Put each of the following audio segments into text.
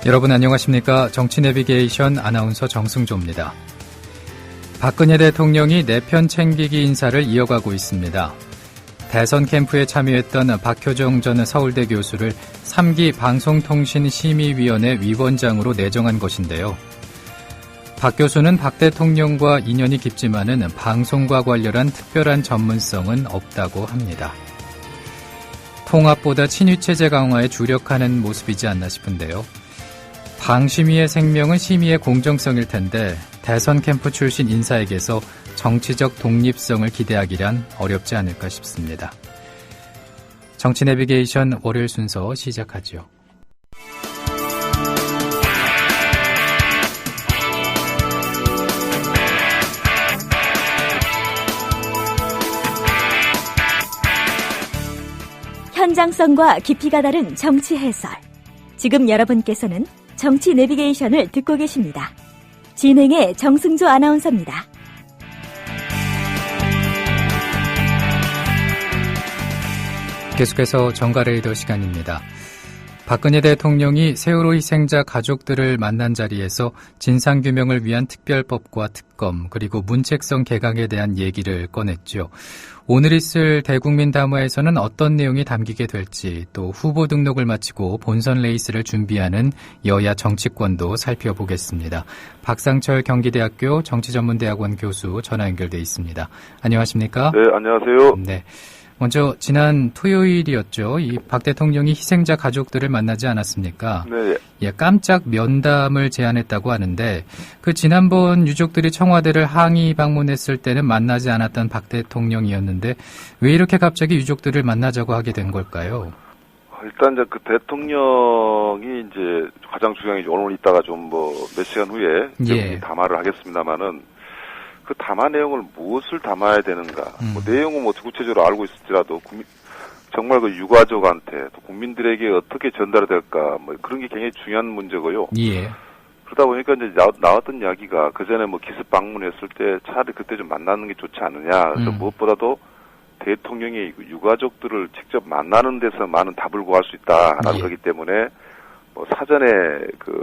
여러분 안녕하십니까? 정치 내비게이션 아나운서 정승조입니다. 박근혜 대통령이 내편 챙기기 인사를 이어가고 있습니다. 대선 캠프에 참여했던 박효정 전 서울대 교수를 3기 방송통신심의위원회 위원장으로 내정한 것인데요. 박 교수는 박 대통령과 인연이 깊지만은 방송과 관련한 특별한 전문성은 없다고 합니다. 통합보다 친위체제 강화에 주력하는 모습이지 않나 싶은데요. 방심위의 생명은 심의의 공정성일 텐데 대선 캠프 출신 인사에게서 정치적 독립성을 기대하기란 어렵지 않을까 싶습니다. 정치 내비게이션 월요일 순서 시작하죠. 현장성과 깊이가 다른 정치 해설. 지금 여러분께서는 정치 내비게이션을 듣고 계십니다. 진행의 정승조 아나운서입니다. 계속해서 정가레이더 시간입니다. 박근혜 대통령이 세월호 희생자 가족들을 만난 자리에서 진상규명을 위한 특별법과 특검 그리고 문책성 개각에 대한 얘기를 꺼냈죠. 오늘 있을 대국민 담화에서는 어떤 내용이 담기게 될지 또 후보 등록을 마치고 본선 레이스를 준비하는 여야 정치권도 살펴보겠습니다. 박상철 경기대학교 정치전문대학원 교수 전화 연결돼 있습니다. 안녕하십니까? 네, 안녕하세요. 네. 먼저 지난 토요일이었죠. 이 박 대통령이 희생자 가족들을 만나지 않았습니까? 네. 예, 깜짝 면담을 제안했다고 하는데 그 지난번 유족들이 청와대를 항의 방문했을 때는 만나지 않았던 박 대통령이었는데 왜 이렇게 갑자기 유족들을 만나자고 하게 된 걸까요? 일단 이제 그 대통령이 이제 가장 중요한 게 오늘 이따가 좀 몇 시간 후에 담화를 하겠습니다만은 그 담화 내용을 무엇을 담아야 되는가, 내용은 구체적으로 알고 있을지라도 정말 그 유가족한테 또 국민들에게 어떻게 전달이 될까, 그런 게 굉장히 중요한 문제고요. 예. 그러다 보니까 이제 나왔던 이야기가 그 전에 기습 방문했을 때 차라리 그때 좀 만나는 게 좋지 않느냐. 그래서 무엇보다도 대통령이 유가족들을 직접 만나는 데서 많은 답을 구할 수 있다라는 거기 때문에 사전에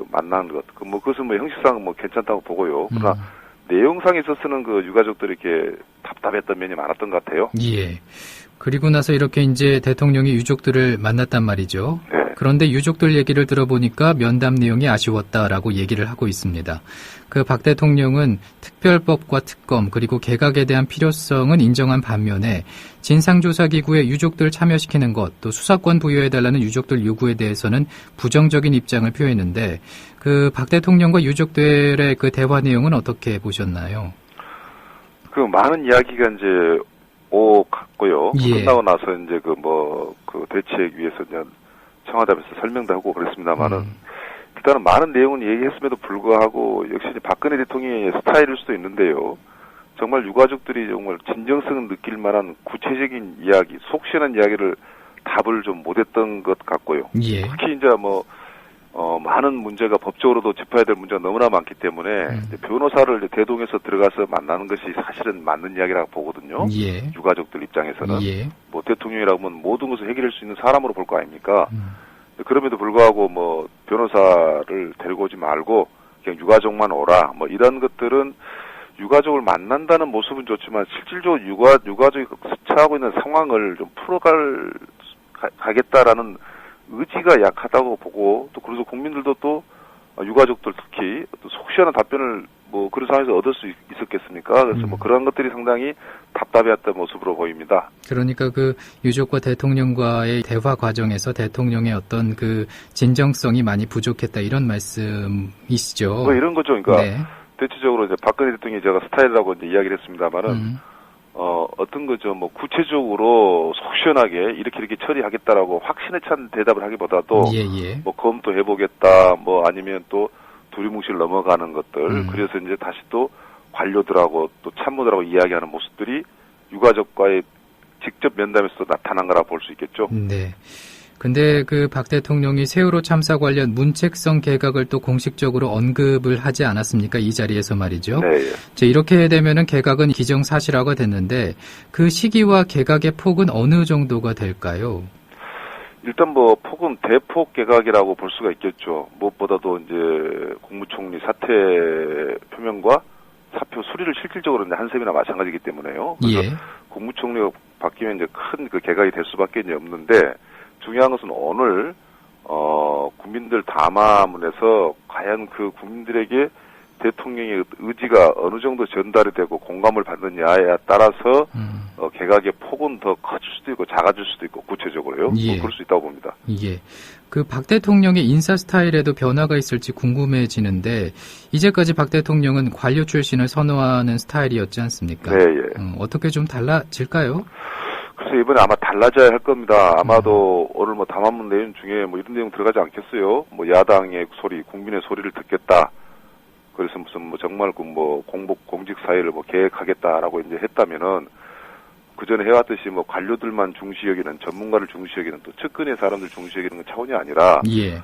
만나는 것, 그것은 형식상 괜찮다고 보고요. 그러나 내용상에 있어서는 유가족들이 이렇게 답답했던 면이 많았던 것 같아요. 예. 그리고 나서 이렇게 이제 대통령이 유족들을 만났단 말이죠. 네. 그런데 유족들 얘기를 들어보니까 면담 내용이 아쉬웠다라고 얘기를 하고 있습니다. 그 박 대통령은 특별법과 특검 그리고 개각에 대한 필요성은 인정한 반면에 진상조사기구에 유족들 참여시키는 것 또 수사권 부여해달라는 유족들 요구에 대해서는 부정적인 입장을 표했는데 그 박 대통령과 유족들의 그 대화 내용은 어떻게 보셨나요? 많은 이야기가 이제 갔고요. 예. 끝나고 나서 이제 대책 위해서 이제 청와대 앞에서 설명도 하고 그랬습니다만은 일단은 많은 내용은 얘기했음에도 불구하고 역시 박근혜 대통령의 스타일일 수도 있는데요. 정말 유가족들이 정말 진정성을 느낄 만한 구체적인 이야기, 속 시원한 이야기를 답을 좀 못했던 것 같고요. 예. 특히 이제 많은 문제가 법적으로도 짚어야 될 문제가 너무나 많기 때문에 변호사를 이제 대동해서 들어가서 만나는 것이 사실은 맞는 이야기라고 보거든요. 예. 유가족들 입장에서는. 예. 대통령이라고 하면 모든 것을 해결할 수 있는 사람으로 볼 거 아닙니까? 그럼에도 불구하고 변호사를 데리고 오지 말고 그냥 유가족만 오라. 이런 것들은 유가족을 만난다는 모습은 좋지만 실질적으로 유가족이 처하고 있는 상황을 좀 가겠다라는 의지가 약하다고 보고 또 그래서 국민들도 또 유가족들 특히 또 속 시원한 답변을 그런 상황에서 얻을 수 있었겠습니까? 그래서 그런 것들이 상당히 답답해했던 모습으로 보입니다. 그러니까 그 유족과 대통령과의 대화 과정에서 대통령의 어떤 그 진정성이 많이 부족했다 이런 말씀이시죠? 이런 거죠. 그러니까 네. 대체적으로 이제 박근혜 대통령이 제가 스타일이라고 이제 이야기를 했습니다만은 어떤 거죠. 구체적으로 속 시원하게 이렇게 처리하겠다라고 확신에 찬 대답을 하기보다도 검토해보겠다, 아니면 또 두리뭉실 넘어가는 것들. 그래서 이제 다시 또 관료들하고 또 참모들하고 이야기하는 모습들이 유가족과의 직접 면담에서 나타난 거라 볼 수 있겠죠. 네. 근데 그 박 대통령이 세월호 참사 관련 문책성 개각을 또 공식적으로 언급을 하지 않았습니까? 이 자리에서 말이죠. 네. 이제 이렇게 되면은 개각은 기정사실화가 됐는데 그 시기와 개각의 폭은 어느 정도가 될까요? 일단 뭐 폭은 대폭 개각이라고 볼 수가 있겠죠. 무엇보다도 이제 국무총리 사퇴 표명과 사표 수리를 실질적으로 이제 한 셈이나 마찬가지이기 때문에요. 그래서 예. 국무총리가 바뀌면 이제 큰 그 개각이 될 수밖에 없는데 중요한 것은 오늘 국민들 담화문에서 과연 그 국민들에게 대통령의 의지가 어느 정도 전달이 되고 공감을 받느냐에 따라서 개각의 폭은 더 커질 수도 있고 작아질 수도 있고 구체적으로요. 예. 그럴 수 있다고 봅니다. 예. 그 박 대통령의 인사 스타일에도 변화가 있을지 궁금해지는데 이제까지 박 대통령은 관료 출신을 선호하는 스타일이었지 않습니까? 네, 예. 어떻게 좀 달라질까요? 그래서 이번에 아마 달라져야 할 겁니다. 아마도 오늘 뭐 담화문 내용 중에 뭐 이런 내용 들어가지 않겠어요? 뭐 야당의 소리, 국민의 소리를 듣겠다. 그래서 무슨 뭐 정말 그 뭐 공직 사회를 뭐 계획하겠다라고 이제 했다면은 그 전에 해왔듯이 뭐 관료들만 중시 여기는 전문가를 중시 여기는 또 측근의 사람들 중시 여기는 차원이 아니라 예.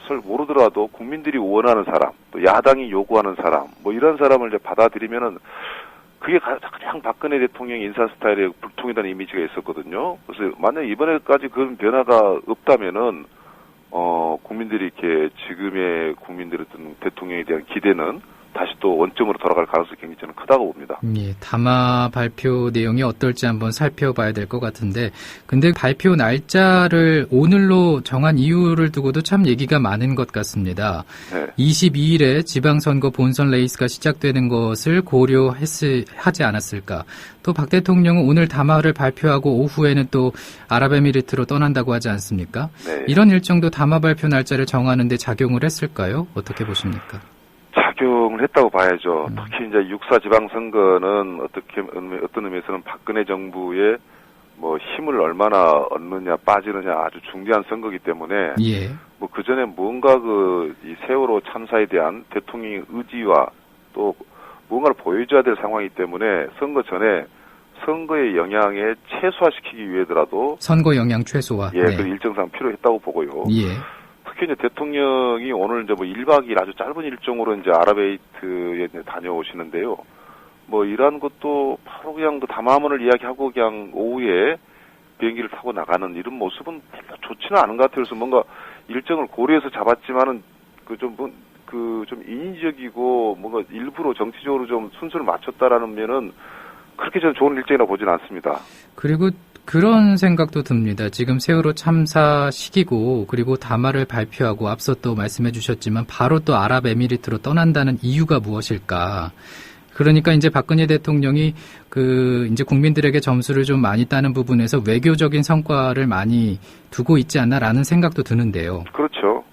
설 모르더라도 국민들이 원하는 사람, 또 야당이 요구하는 사람, 뭐 이런 사람을 이제 받아들이면은 그게 가장 박근혜 대통령 인사 스타일에 불통이라는 이미지가 있었거든요. 그래서 만약 이번에까지 그런 변화가 없다면은 국민들이 이렇게 지금의 국민들의 어떤 대통령에 대한 기대는 다시 또 원점으로 돌아갈 가능성이 굉장히 저는 크다고 봅니다. 예, 담화 발표 내용이 어떨지 한번 살펴봐야 될 것 같은데, 근데 발표 날짜를 오늘로 정한 이유를 두고도 참 얘기가 많은 것 같습니다. 네. 22일에 지방선거 본선 레이스가 시작되는 것을 고려하지 않았을까. 또 박 대통령은 오늘 담화를 발표하고 오후에는 또 아랍에미리트로 떠난다고 하지 않습니까? 네. 이런 일정도 담화 발표 날짜를 정하는 데 작용을 했을까요? 어떻게 보십니까? 작용을 했다고 봐야죠. 특히 이제 6.4 지방선거는 어떤 의미에서는 박근혜 정부의 뭐 힘을 얼마나 얻느냐 빠지느냐 아주 중대한 선거이기 때문에 예. 뭐 그 전에 뭔가 이 세월호 참사에 대한 대통령의 의지와 또 뭔가를 보여줘야 될 상황이기 때문에 선거 전에 선거의 영향에 최소화시키기 위해서라도 선거 영향 최소화. 예, 네. 그 일정상 필요했다고 보고요. 예. 특히 이제 대통령이 오늘 이제 뭐 1박 2일 아주 짧은 일정으로 이제 아랍에미리트에 다녀오시는데요. 뭐 이러한 것도 바로 그냥 그 담화문을 이야기하고 그냥 오후에 비행기를 타고 나가는 이런 모습은 별로 좋지는 않은 것 같아요. 그래서 뭔가 일정을 고려해서 잡았지만은 좀 인위적이고 뭔가 일부러 정치적으로 좀 순서를 맞췄다라는 면은 그렇게 저는 좋은 일정이라고 보지는 않습니다. 그리고 그런 생각도 듭니다. 지금 세월호 참사 시기고 그리고 담화를 발표하고 앞서 또 말씀해 주셨지만 바로 또 아랍에미리트로 떠난다는 이유가 무엇일까? 그러니까 이제 박근혜 대통령이 이제 국민들에게 점수를 좀 많이 따는 부분에서 외교적인 성과를 많이 두고 있지 않나라는 생각도 드는데요. 그렇죠.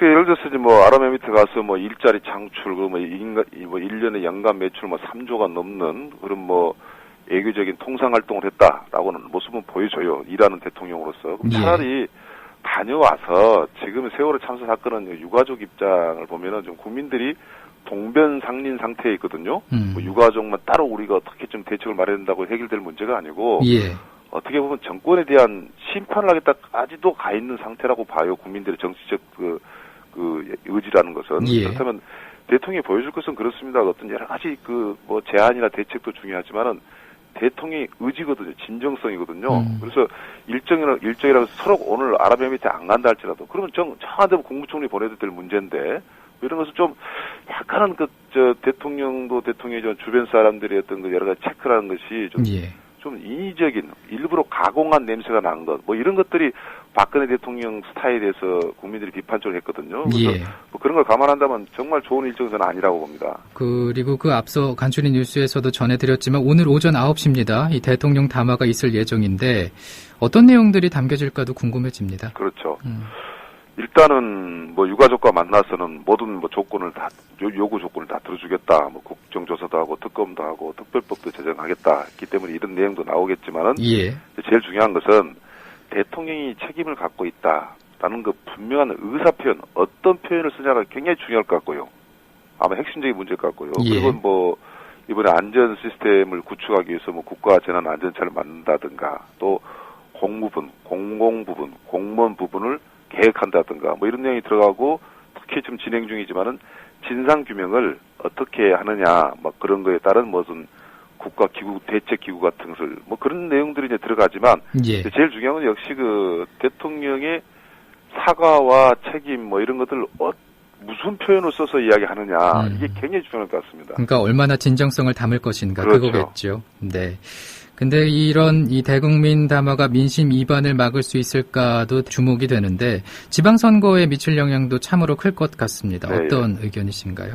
예를 들어서 이제 뭐 아랍에미리트 가서 뭐 일자리 창출, 뭐 1년에 연간 매출 뭐 3조가 넘는 그런 뭐 외교적인 통상 활동을 했다라고는 모습은 보여줘요. 일하는 대통령으로서. 그럼 차라리 다녀와서 지금 세월호 참사 사건은 유가족 입장을 보면은 좀 국민들이 동변상린 상태에 있거든요. 뭐 유가족만 따로 우리가 어떻게 좀 대책을 마련한다고 해결될 문제가 아니고 예. 어떻게 보면 정권에 대한 심판을 하겠다까지도 가 있는 상태라고 봐요. 국민들의 정치적 그 의지라는 것은. 예. 그렇다면 대통령이 보여줄 것은 그렇습니다. 어떤 여러 가지 뭐 제안이나 대책도 중요하지만은 대통령의 의지거든요. 진정성이거든요. 그래서 일정이라고 서로 오늘 아랍에미리트에 안 간다 할지라도 그러면 정한 데면 국무총리 보내도 될 문제인데 이런 것을 좀 약간은 대통령도 대통령의 주변 사람들의 어떤 여러 가지 체크라는 것이 좀 인위적인 일부러 가공한 냄새가 난 것, 뭐 이런 것들이 박근혜 대통령 스타일에 대해서 국민들이 비판적으로 했거든요. 그래서 뭐 그런 걸 감안한다면 정말 좋은 일정은 아니라고 봅니다. 그리고 앞서 간추린 뉴스에서도 전해드렸지만 오늘 오전 9시입니다. 이 대통령 담화가 있을 예정인데 어떤 내용들이 담겨질까도 궁금해집니다. 그렇죠. 일단은 뭐 유가족과 만나서는 모든 뭐 조건을 다 요구 조건을 다 들어주겠다. 뭐 국정조사도 하고 특검도 하고 특별법도 제정하겠다. 했기 때문에 이런 내용도 나오겠지만은 제일 중요한 것은 대통령이 책임을 갖고 있다라는 그 분명한 의사 표현, 어떤 표현을 쓰냐가 굉장히 중요할 것 같고요. 아마 핵심적인 문제일 것 같고요. 그리고 뭐 이번에 안전 시스템을 구축하기 위해서 뭐 국가 재난 안전처를 만든다든가 또 공무분, 공공부분, 공무원 부분을 계획한다든가 뭐 이런 내용이 들어가고 특히 지금 진행 중이지만은 진상 규명을 어떻게 하느냐 막 그런 거에 따른 무슨 국가기구, 대책기구 같은 것을, 뭐 그런 내용들이 이제 들어가지만, 예. 제일 중요한 건 역시 그 대통령의 사과와 책임 뭐 이런 것들 무슨 표현을 써서 이야기하느냐, 이게 굉장히 중요할 것 같습니다. 그러니까 얼마나 진정성을 담을 것인가, 그렇죠. 그거겠죠. 네. 근데 이런 이 대국민 담화가 민심 이반을 막을 수 있을까도 주목이 되는데 지방선거에 미칠 영향도 참으로 클 것 같습니다. 네. 어떤 의견이신가요?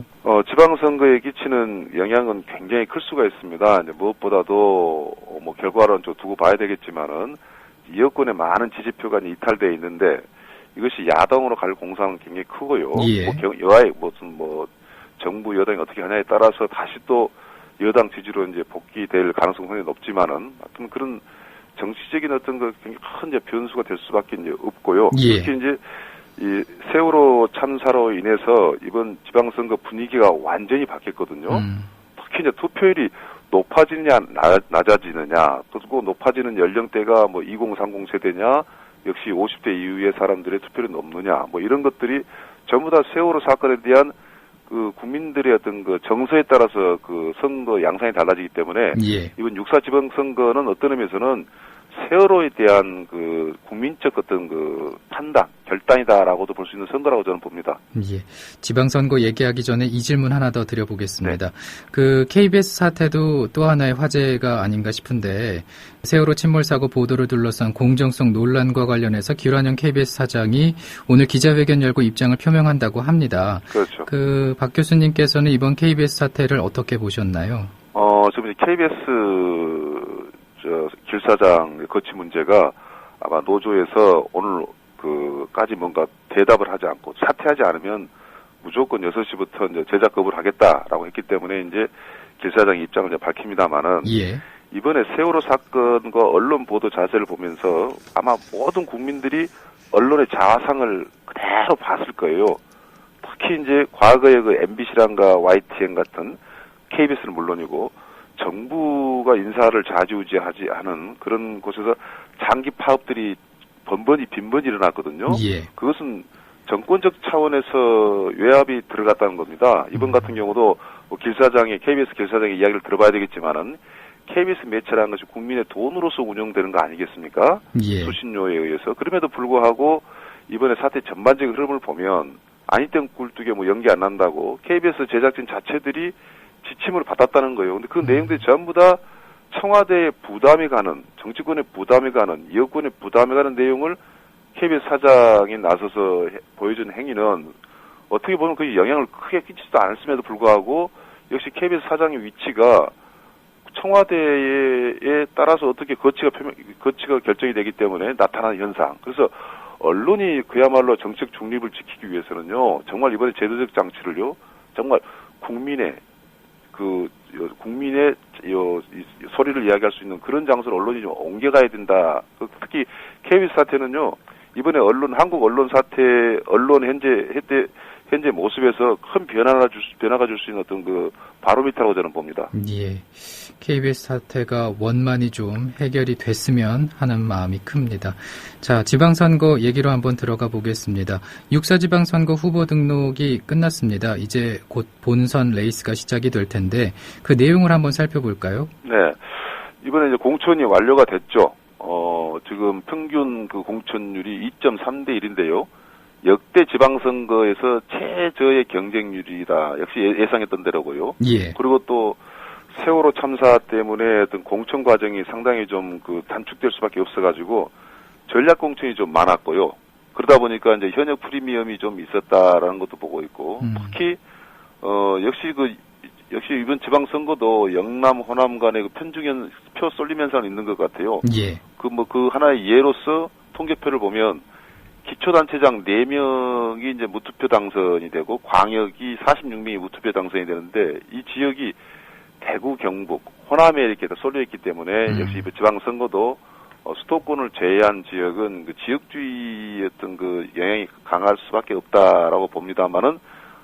지방선거에 끼치는 영향은 굉장히 클 수가 있습니다. 이제 무엇보다도 뭐 결과론 좀 두고 봐야 되겠지만은 여권의 많은 지지표가 이탈돼 있는데 이것이 야당으로 갈 공산은 굉장히 크고요. 예. 여하의 무슨 정부 여당이 어떻게 하냐에 따라서 다시 또 여당 지지로 이제 복귀될 가능성이 상당히 높지만은, 하여튼 그런 정치적인 어떤 그 굉장히 큰 이제 변수가 될 수밖에 이제 없고요. 예. 특히 이제 이 세월호 참사로 인해서 이번 지방선거 분위기가 완전히 바뀌었거든요. 특히 이제 투표율이 높아지느냐, 낮아지느냐, 그리고 높아지는 연령대가 뭐 2030 세대냐, 역시 50대 이후의 사람들의 투표율이 높느냐, 뭐 이런 것들이 전부 다 세월호 사건에 대한 그 국민들의 어떤 그 정서에 따라서 그 선거 양상이 달라지기 때문에 예. 이번 6.4 지방선거는 어떤 의미에서는 세월호에 대한 그 국민적 어떤 그 판단, 결단이다라고도 볼 수 있는 선거라고 저는 봅니다. 예. 지방선거 얘기하기 전에 이 질문 하나 더 드려보겠습니다. 네. 그 KBS 사태도 또 하나의 화제가 아닌가 싶은데 세월호 침몰사고 보도를 둘러싼 공정성 논란과 관련해서 김환영 KBS 사장이 오늘 기자회견 열고 입장을 표명한다고 합니다. 그렇죠. 그 박 교수님께서는 이번 KBS 사태를 어떻게 보셨나요? 지금 KBS 길 사장 거취 문제가 아마 노조에서 오늘 까지 뭔가 대답을 하지 않고 사퇴하지 않으면 무조건 6시부터 이제 제작 거부를 하겠다라고 했기 때문에 이제 길 사장의 입장을 이제 밝힙니다만은 예. 이번에 세월호 사건과 언론 보도 자세를 보면서 아마 모든 국민들이 언론의 자화상을 그대로 봤을 거예요. 특히 이제 과거에 그 MBC랑과 YTN 같은 KBS는 물론이고 정부가 인사를 좌지우지하지 않은 그런 곳에서 장기 파업들이 빈번히 일어났거든요. 예. 그것은 정권적 차원에서 외압이 들어갔다는 겁니다. 이번 같은 경우도 KBS 길사장의 이야기를 들어봐야 되겠지만은 KBS 매체라는 것이 국민의 돈으로서 운영되는 거 아니겠습니까? 예. 수신료에 의해서. 그럼에도 불구하고 이번에 사태 전반적인 흐름을 보면 아니땐 굴뚝에 연기 안 난다고 KBS 제작진 자체들이 지침을 받았다는 거예요. 근데 그 내용들이 전부 다 청와대에 부담이 가는, 정치권에 부담이 가는, 여권에 부담이 가는 내용을 KBS 사장이 나서서 보여준 행위는 어떻게 보면 그 영향을 크게 끼치지도 않았음에도 불구하고 역시 KBS 사장의 위치가 청와대에 따라서 어떻게 거치가 결정이 되기 때문에 나타나는 현상. 그래서 언론이 그야말로 정책 중립을 지키기 위해서는요, 정말 이번에 제도적 장치를요, 정말 국민의 소리를 이야기할 수 있는 그런 장소를 언론이 좀 옮겨가야 된다. 특히 KBS 사태는요, 이번에 한국 언론 사태, 언론 현재 모습에서 큰 변화가 줄 수 있는 어떤 그 바로미터라고 저는 봅니다. 예. KBS 사태가 원만히 좀 해결이 됐으면 하는 마음이 큽니다. 자, 지방선거 얘기로 한번 들어가 보겠습니다. 6.4 지방선거 후보 등록이 끝났습니다. 이제 곧 본선 레이스가 시작이 될 텐데 그 내용을 한번 살펴볼까요? 네. 이번에 이제 공천이 완료가 됐죠. 지금 평균 그 공천율이 2.3대 1인데요. 역대 지방선거에서 최저의 경쟁률이다. 역시 예상했던 대로고요. 예. 그리고 또 세월호 참사 때문에 어떤 공천 과정이 상당히 좀 단축될 수밖에 없어가지고 전략 공천이 좀 많았고요. 그러다 보니까 이제 현역 프리미엄이 좀 있었다라는 것도 보고 있고 특히 역시 이번 지방선거도 영남, 호남 간의 편중현 표 쏠림 현상이 있는 것 같아요. 예. 그 하나의 예로서 통계표를 보면 기초단체장 4명이 이제 무투표 당선이 되고 광역이 46명이 무투표 당선이 되는데 이 지역이 대구, 경북, 호남에 이렇게 쏠려있기 때문에 역시 이번 지방선거도 수도권을 제외한 지역은 그 지역주의 어떤 그 영향이 강할 수밖에 없다라고 봅니다만은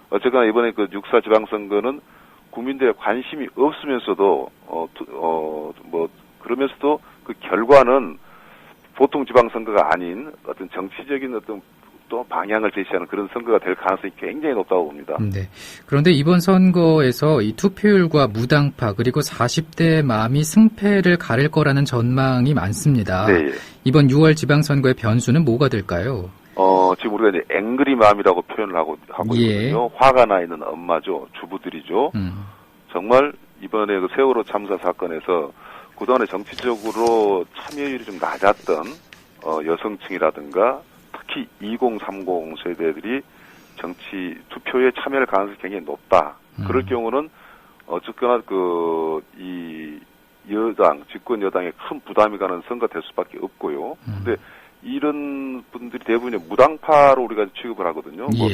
어쨌거나 이번에 그 6.4 지방선거는 국민들의 관심이 없으면서도 그러면서도 그 결과는 보통 지방선거가 아닌 어떤 정치적인 어떤 또 방향을 제시하는 그런 선거가 될 가능성이 굉장히 높다고 봅니다. 네. 그런데 이번 선거에서 이 투표율과 무당파 그리고 40대의 마음이 승패를 가릴 거라는 전망이 많습니다. 네. 이번 6월 지방선거의 변수는 뭐가 될까요? 지금 우리가 이제 앵그리 맘이라고 표현을 하고 예. 있거든요. 화가 나 있는 엄마죠. 주부들이죠. 정말 이번에 그 세월호 참사 사건에서 그동안에 정치적으로 참여율이 좀 낮았던 여성층이라든가 특히 2030 세대들이 정치 투표에 참여할 가능성이 굉장히 높다. 그럴 경우는 어쨌거나 이 여당 집권 여당에 큰 부담이 가는 선거가 될 수밖에 없고요. 근데 이런 분들이 대부분 무당파로 우리가 취급을 하거든요. 예. 뭐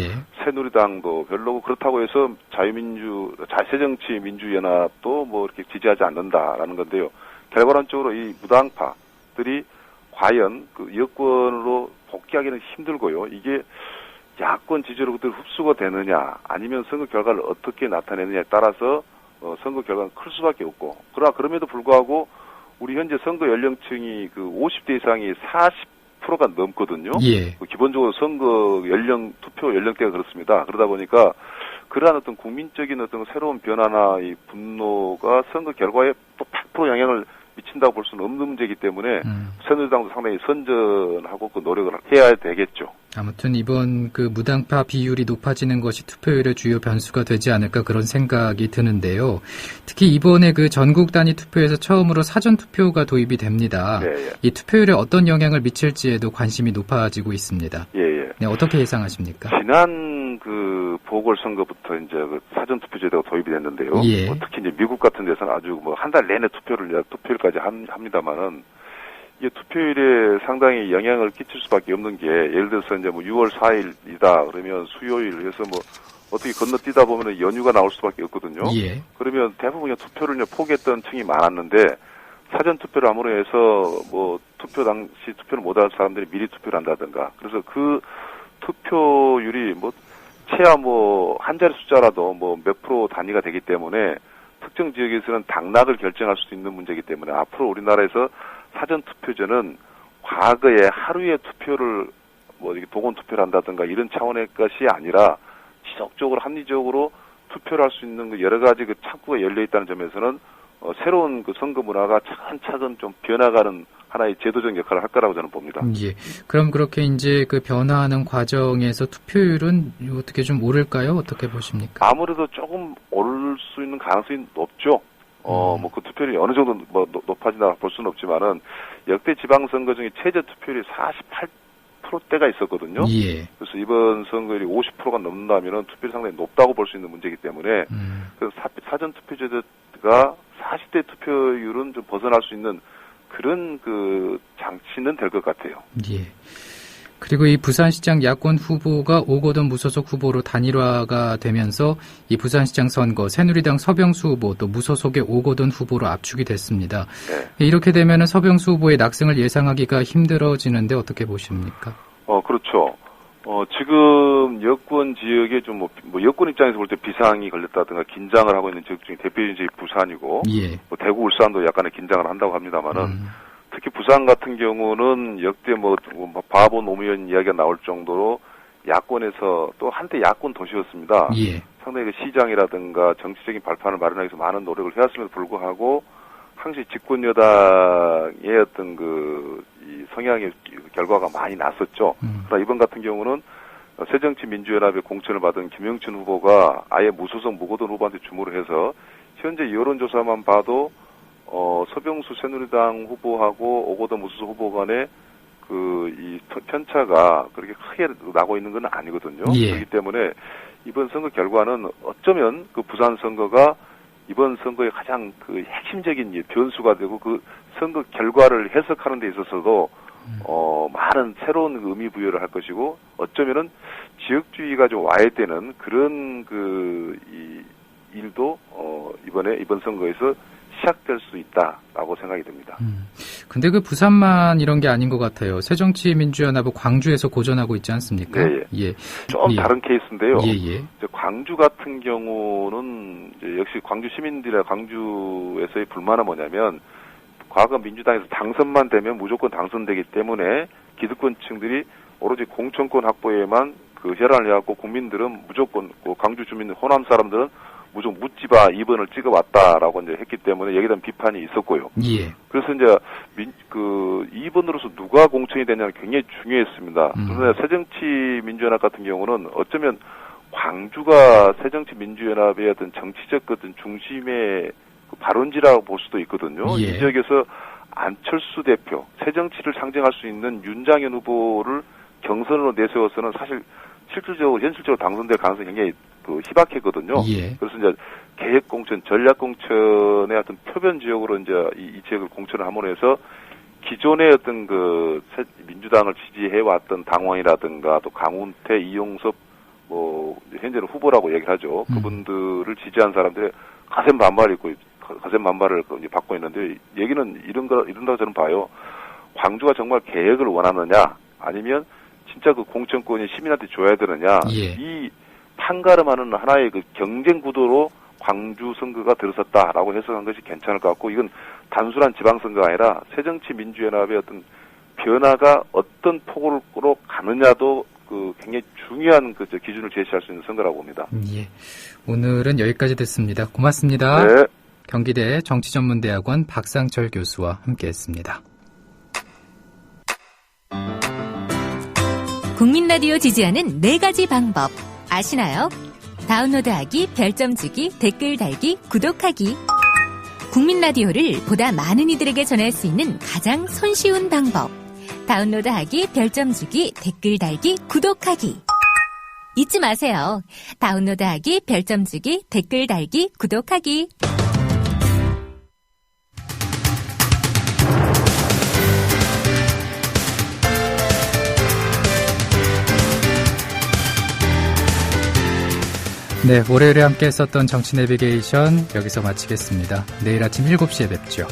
새누리당도 별로고 그렇다고 해서 새정치민주연합도 뭐 이렇게 지지하지 않는다라는 건데요. 결과론적으로 이 무당파들이 과연 그 여권으로 복귀하기는 힘들고요. 이게 야권 지지로부터 흡수가 되느냐 아니면 선거 결과를 어떻게 나타내느냐에 따라서 선거 결과는 클 수밖에 없고 그럼에도 불구하고 우리 현재 선거 연령층이 그 50대 이상이 40%가 넘거든요. 예. 기본적으로 선거 투표 연령대가 그렇습니다. 그러다 보니까 그러한 어떤 국민적인 어떤 새로운 변화나 이 분노가 선거 결과에 또 100% 영향을 미친다고 볼 수는 없는 문제이기 때문에 새누리당도 상당히 선전하고 그 노력을 해야 되겠죠. 아무튼 이번 그 무당파 비율이 높아지는 것이 투표율의 주요 변수가 되지 않을까 그런 생각이 드는데요. 특히 이번에 그 전국 단위 투표에서 처음으로 사전 투표가 도입이 됩니다. 예, 예. 이 투표율에 어떤 영향을 미칠지에도 관심이 높아지고 있습니다. 예, 예. 네, 어떻게 예상하십니까? 지난 그 보궐선거부터 이제 그 사전 투표제도가 도입이 됐는데요. 예. 특히 이제 미국 같은 데서는 아주 뭐 한 달 내내 투표율까지 합니다만은 이게 투표율에 상당히 영향을 끼칠 수밖에 없는 게 예를 들어서 이제 뭐 6월 4일이다 그러면 수요일 해서 뭐 어떻게 건너뛰다 보면은 연휴가 나올 수밖에 없거든요. 예. 그러면 대부분 투표를 포기했던 층이 많았는데 사전 투표를 함으로 해서 뭐 투표 당시 투표를 못할 사람들이 미리 투표를 한다든가 그래서 그 투표율이 뭐 최하 뭐 한 자리 숫자라도 뭐 몇 프로 단위가 되기 때문에 특정 지역에서는 당락을 결정할 수 있는 문제이기 때문에 앞으로 우리나라에서 사전 투표제는 과거에 하루에 투표를 뭐 이렇게 동원 투표를 한다든가 이런 차원의 것이 아니라 지속적으로 합리적으로 투표를 할 수 있는 그 여러 가지 그 창구가 열려 있다는 점에서는 새로운 그 선거 문화가 차근차근 좀 변화가는 하나의 제도적 역할을 할 거라고 저는 봅니다. 예. 그럼 그렇게 이제 그 변화하는 과정에서 투표율은 어떻게 좀 오를까요? 어떻게 보십니까? 아무래도 조금 오를 수 있는 가능성이 높죠. 뭐 그 투표율이 어느 정도 뭐 높아진다 볼 수는 없지만은 역대 지방선거 중에 최저 투표율이 48%대가 있었거든요. 예. 그래서 이번 선거율이 50%가 넘는다면은 투표율이 상당히 높다고 볼 수 있는 문제이기 때문에 그래서 사전 투표제도가 40대 투표율은 좀 벗어날 수 있는 그런 그 장치는 될 것 같아요. 예. 그리고 이 부산시장 야권 후보가 오거돈 무소속 후보로 단일화가 되면서 이 부산시장 선거 새누리당 서병수 후보 또 무소속의 오거돈 후보로 압축이 됐습니다. 네. 이렇게 되면은 서병수 후보의 낙승을 예상하기가 힘들어지는데 어떻게 보십니까? 그렇죠. 지금 여권 지역에 좀 뭐 여권 입장에서 볼 때 비상이 걸렸다든가 긴장을 하고 있는 지역 중에 대표적인 지역이 부산이고, 예. 뭐 대구, 울산도 약간의 긴장을 한다고 합니다만은, 특히 부산 같은 경우는 역대 뭐 바보 노무현 이야기가 나올 정도로 야권에서 또 한때 야권 도시였습니다. 예. 상당히 그 시장이라든가 정치적인 발판을 마련하기 위해서 많은 노력을 해왔음에도 불구하고 항시 집권 여당의 어떤 이 성향의 결과가 많이 났었죠. 그러나 이번 같은 경우는 새정치민주연합의 공천을 받은 김영춘 후보가 아예 무소속 무거돈 후보한테 주모를 해서 현재 여론조사만 봐도 서병수 새누리당 후보하고 오거돈 무소속 후보 간의 이 편차가 그렇게 크게 나고 있는 건 아니거든요. 예. 그렇기 때문에 이번 선거 결과는 어쩌면 그 부산 선거가 이번 선거의 가장 그 핵심적인 변수가 되고 그 선거 결과를 해석하는 데 있어서도 많은 새로운 의미 부여를 할 것이고 어쩌면은 지역주의가 좀 와야 되는 그런 이 일도 이번 선거에서 시작될 수 있다라고 생각이 듭니다. 근데 그 부산만 이런 게 아닌 것 같아요. 새정치민주연합은 광주에서 고전하고 있지 않습니까? 예. 예. 좀 예. 다른 케이스인데요. 예. 이제 광주 같은 경우는 이제 역시 광주 시민들이나 광주에서의 불만은 뭐냐면 과거 민주당에서 당선만 되면 무조건 당선되기 때문에 기득권층들이 오로지 공천권 확보에만 그 혈안을 해갖고 국민들은 무조건 광주 주민 호남 사람들은 무조건 묻지마 2번을 찍어왔다라고 이제 했기 때문에 여기에 대한 비판이 있었고요. 예. 그래서 이제 2번으로서 누가 공천이 되냐는 굉장히 중요했습니다. 그런데 새정치민주연합 같은 경우는 어쩌면 광주가 새정치민주연합의 어떤 정치적 어떤 중심의 그 발원지라고 볼 수도 있거든요. 예. 이 지역에서 안철수 대표, 새정치를 상징할 수 있는 윤장현 후보를 경선으로 내세워서는 사실 현실적으로 당선될 가능성이 굉장히 그 희박했거든요. 예. 그래서 이제 계획 공천, 전략 공천의 어떤 표변 지역으로 이제 이 지역을 공천을 함으로 해서 기존의 어떤 그 민주당을 지지해 왔던 당원이라든가 또 강훈태, 이용섭 뭐 현재는 후보라고 얘기하죠. 그분들을 지지한 사람들의 가센 반발이 있고 가센 반발을 이제 받고 있는데 얘기는 이런다고 저는 봐요. 광주가 정말 계획을 원하느냐 아니면 진짜 그 공천권이 시민한테 줘야 되느냐 예. 이 판가름하는 하나의 그 경쟁 구도로 광주 선거가 들어섰다라고 해석한 것이 괜찮을 것 같고 이건 단순한 지방선거가 아니라 새정치민주연합의 어떤 변화가 어떤 폭으로 가느냐도 그 굉장히 중요한 그 기준을 제시할 수 있는 선거라고 봅니다. 예. 오늘은 여기까지 듣습니다. 고맙습니다. 네. 경기대 정치전문대학원 박상철 교수와 함께했습니다. 국민라디오 지지하는 4가지 방법 아시나요? 다운로드하기, 별점 주기, 댓글 달기, 구독하기. 국민라디오를 보다 많은 이들에게 전할 수 있는 가장 손쉬운 방법. 다운로드하기, 별점 주기, 댓글 달기, 구독하기. 잊지 마세요. 다운로드하기, 별점 주기, 댓글 달기, 구독하기. 네, 월요일에 함께 했었던 정치 내비게이션 여기서 마치겠습니다. 내일 아침 7시에 뵙죠.